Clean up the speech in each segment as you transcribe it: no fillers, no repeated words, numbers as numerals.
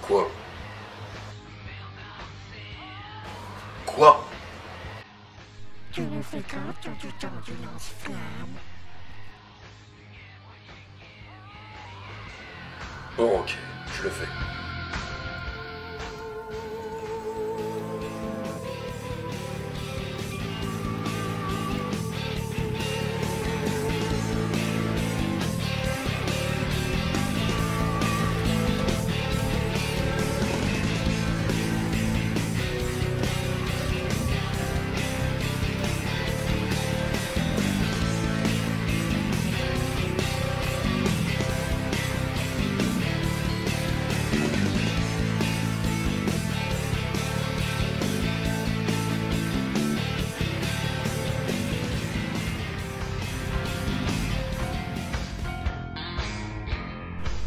Quoi? Quoi? Tu le fais quand tu as du temps du lance-flamme. Bon, ok, je le fais.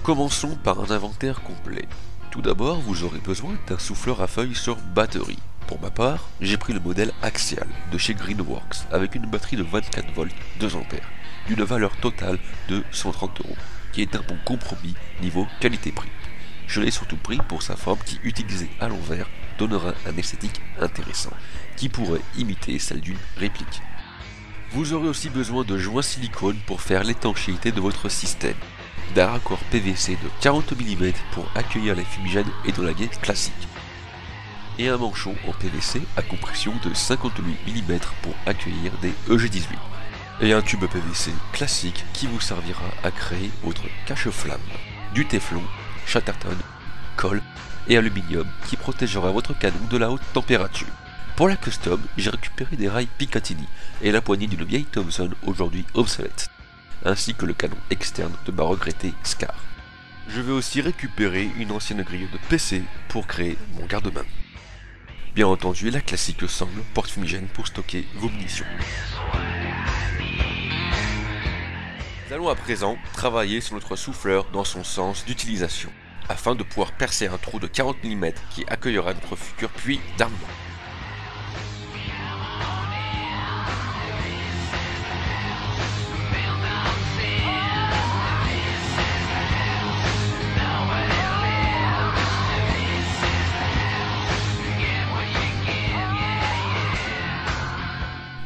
Commençons par un inventaire complet. Tout d'abord, vous aurez besoin d'un souffleur à feuilles sur batterie. Pour ma part, j'ai pris le modèle Axial de chez Greenworks avec une batterie de 24 volts 2 ampères, d'une valeur totale de 130 €, qui est un bon compromis niveau qualité-prix. Je l'ai surtout pris pour sa forme qui, utilisée à l'envers, donnera un esthétique intéressant, qui pourrait imiter celle d'une réplique. Vous aurez aussi besoin de joints silicone pour faire l'étanchéité de votre système, d'un raccord PVC de 40 mm pour accueillir les fumigènes et de la guet classique, et un manchon en PVC à compression de 58 mm pour accueillir des EG18, et un tube PVC classique qui vous servira à créer votre cache-flamme, du téflon, chatterton, colle et aluminium qui protégera votre canon de la haute température. Pour la custom, j'ai récupéré des rails Picatinny et la poignée d'une vieille Thompson aujourd'hui obsolète, ainsi que le canon externe de ma regrettée Scar. Je vais aussi récupérer une ancienne grille de PC pour créer mon garde-main. Bien entendu, la classique sangle porte-fumigène pour stocker vos munitions. Nous allons à présent travailler sur notre souffleur dans son sens d'utilisation, afin de pouvoir percer un trou de 40 mm qui accueillera notre futur puits d'armement.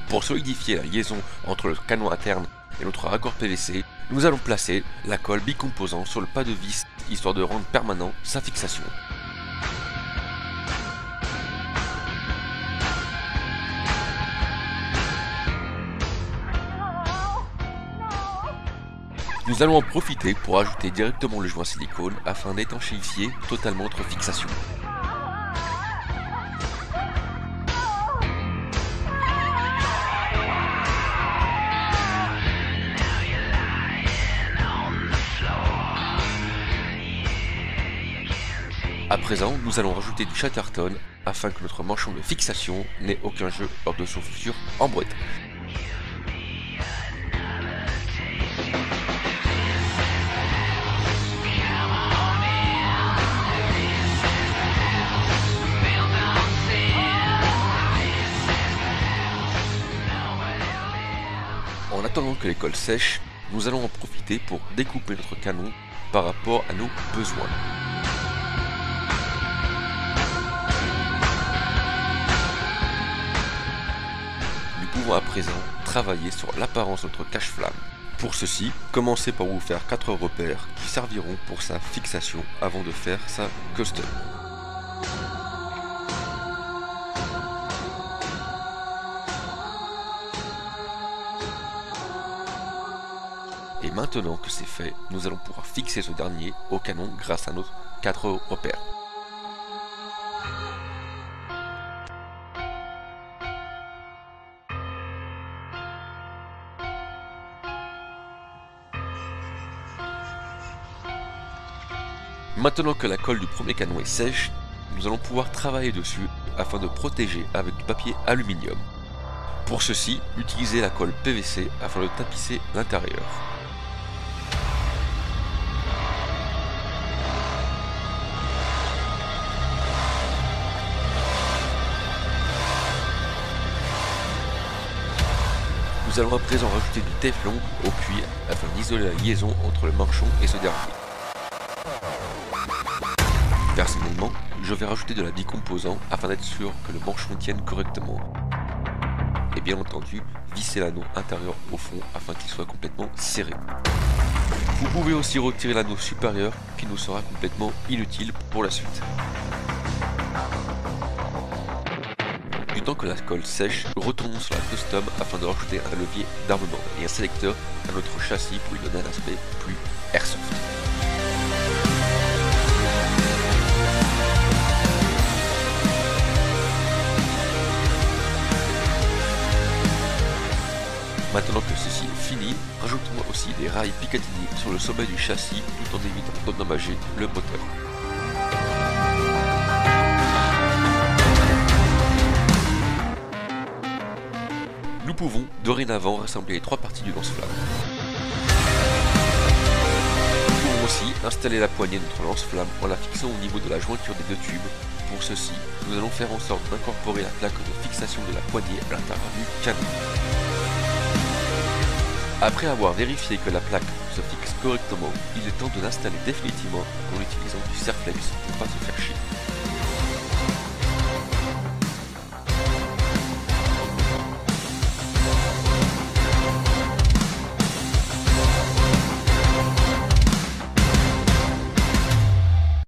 Pour solidifier la liaison entre le canon interne et notre raccord PVC, nous allons placer la colle bicomposant sur le pas de vis, histoire de rendre permanent sa fixation. Nous allons en profiter pour ajouter directement le joint silicone afin d'étanchéifier totalement notre fixation. À présent, nous allons rajouter du chatterton afin que notre manchon de fixation n'ait aucun jeu lors de son futur emboîtage. En attendant que les colles sèchent, nous allons en profiter pour découper notre canon par rapport à nos besoins. Nous pouvons à présent travailler sur l'apparence de notre cache-flamme. Pour ceci, commencez par vous faire 4 repères qui serviront pour sa fixation avant de faire sa custom. Et maintenant que c'est fait, nous allons pouvoir fixer ce dernier au canon grâce à nos 4 repères. Maintenant que la colle du premier canon est sèche, nous allons pouvoir travailler dessus afin de protéger avec du papier aluminium. Pour ceci, utilisez la colle PVC afin de tapisser l'intérieur. Nous allons à présent rajouter du téflon au puits afin d'isoler la liaison entre le manchon et ce dernier. Personnellement, je vais rajouter de la bicomposant afin d'être sûr que le manchon tienne correctement. Et bien entendu, visser l'anneau intérieur au fond afin qu'il soit complètement serré. Vous pouvez aussi retirer l'anneau supérieur qui nous sera complètement inutile pour la suite. Du temps que la colle sèche, retournons sur la custom afin de rajouter un levier d'armement et un sélecteur à notre châssis pour lui donner un aspect plus airsoft. Maintenant que ceci est fini, rajoutons aussi des rails Picatinny sur le sommet du châssis tout en évitant d'endommager le moteur. Nous pouvons dorénavant rassembler les trois parties du lance-flamme. Nous pouvons aussi installer la poignée de notre lance-flamme en la fixant au niveau de la jointure des deux tubes. Pour ceci, nous allons faire en sorte d'incorporer la plaque de fixation de la poignée à l'intérieur du canon. Après avoir vérifié que la plaque se fixe correctement, il est temps de l'installer définitivement en utilisant du Serflex pour ne pas se faire chier.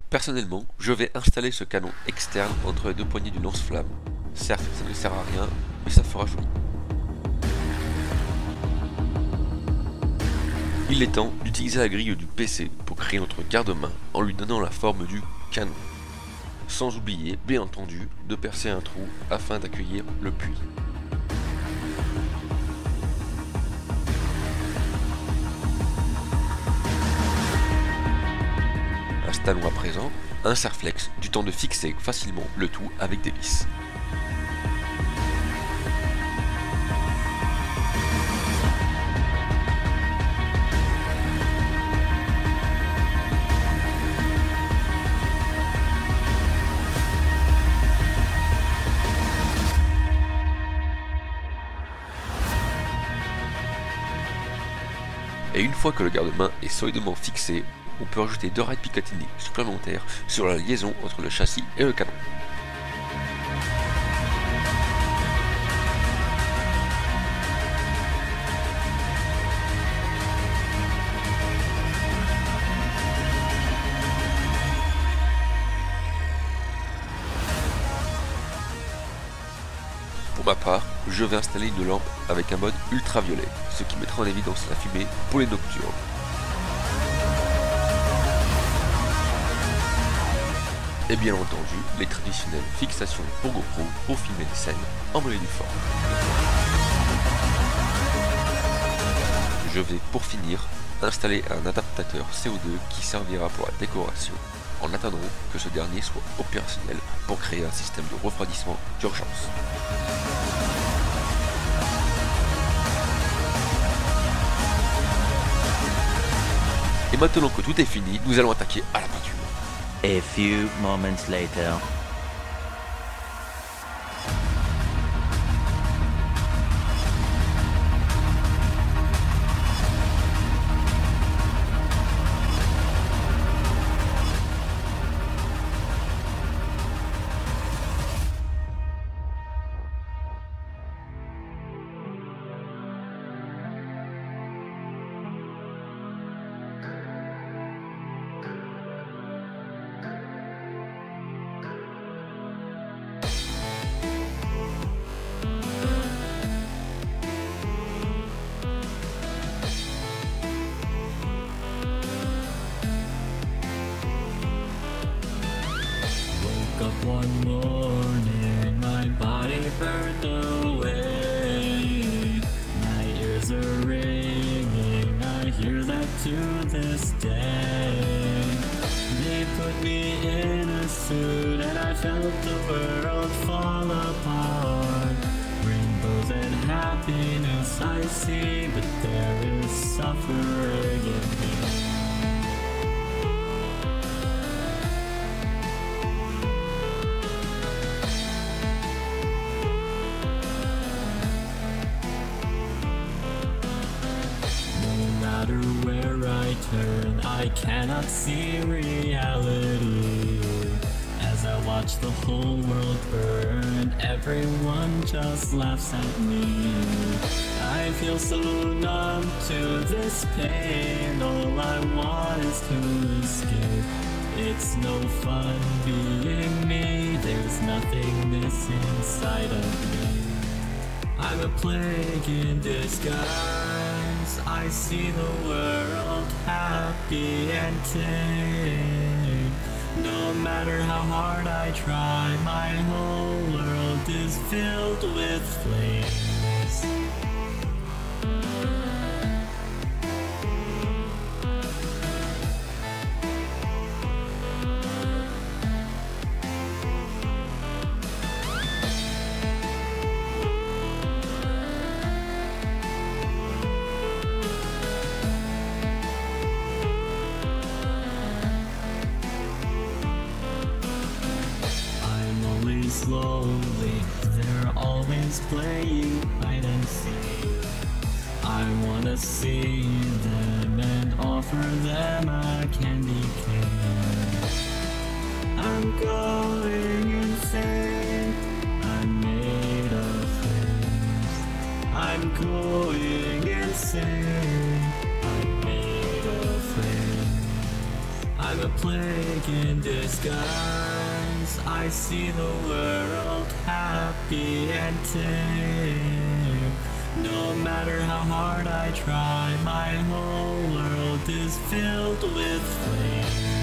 Personnellement, je vais installer ce canon externe entre les deux poignées du lance-flamme. Certes, ça ne sert à rien, mais ça fera joli. Il est temps d'utiliser la grille du PC pour créer notre garde-main en lui donnant la forme du canon. Sans oublier, bien entendu, de percer un trou afin d'accueillir le puits. Installons à présent un serflex, du temps de fixer facilement le tout avec des vis. Et une fois que le garde-main est solidement fixé, on peut ajouter 2 rails Picatinny supplémentaires sur la liaison entre le châssis et le canon. Pour ma part, je vais installer une lampe avec un mode ultraviolet, ce qui mettra en évidence la fumée pour les nocturnes. Et bien entendu, les traditionnelles fixations pour GoPro pour filmer des scènes en mode uniforme. Je vais pour finir installer un adaptateur CO2 qui servira pour la décoration en attendant que ce dernier soit opérationnel pour créer un système de refroidissement d'urgence. Et maintenant que tout est fini, nous allons attaquer à la peinture. A few moments later. Up one morning, my body burned away. My ears are ringing, I hear that to this day. They put me in a suit and I felt the world fall apart. Rainbows and happiness I see, but there is suffering in me. I cannot see reality. As I watch the whole world burn, everyone just laughs at me. I feel so numb to this pain, all I want is to escape. It's no fun being me, there's nothingness inside of me. I'm a plague in disguise, I see the world happy and tame. No matter how hard I try, my whole world is filled with flames. Slowly, they're always playing hide and seek. I wanna see them and offer them a candy cane. I'm going insane, I'm made of flames. I'm going insane, I'm made of flames. I'm a plague in disguise, I see the world happy and tame. No matter how hard I try, my whole world is filled with flames.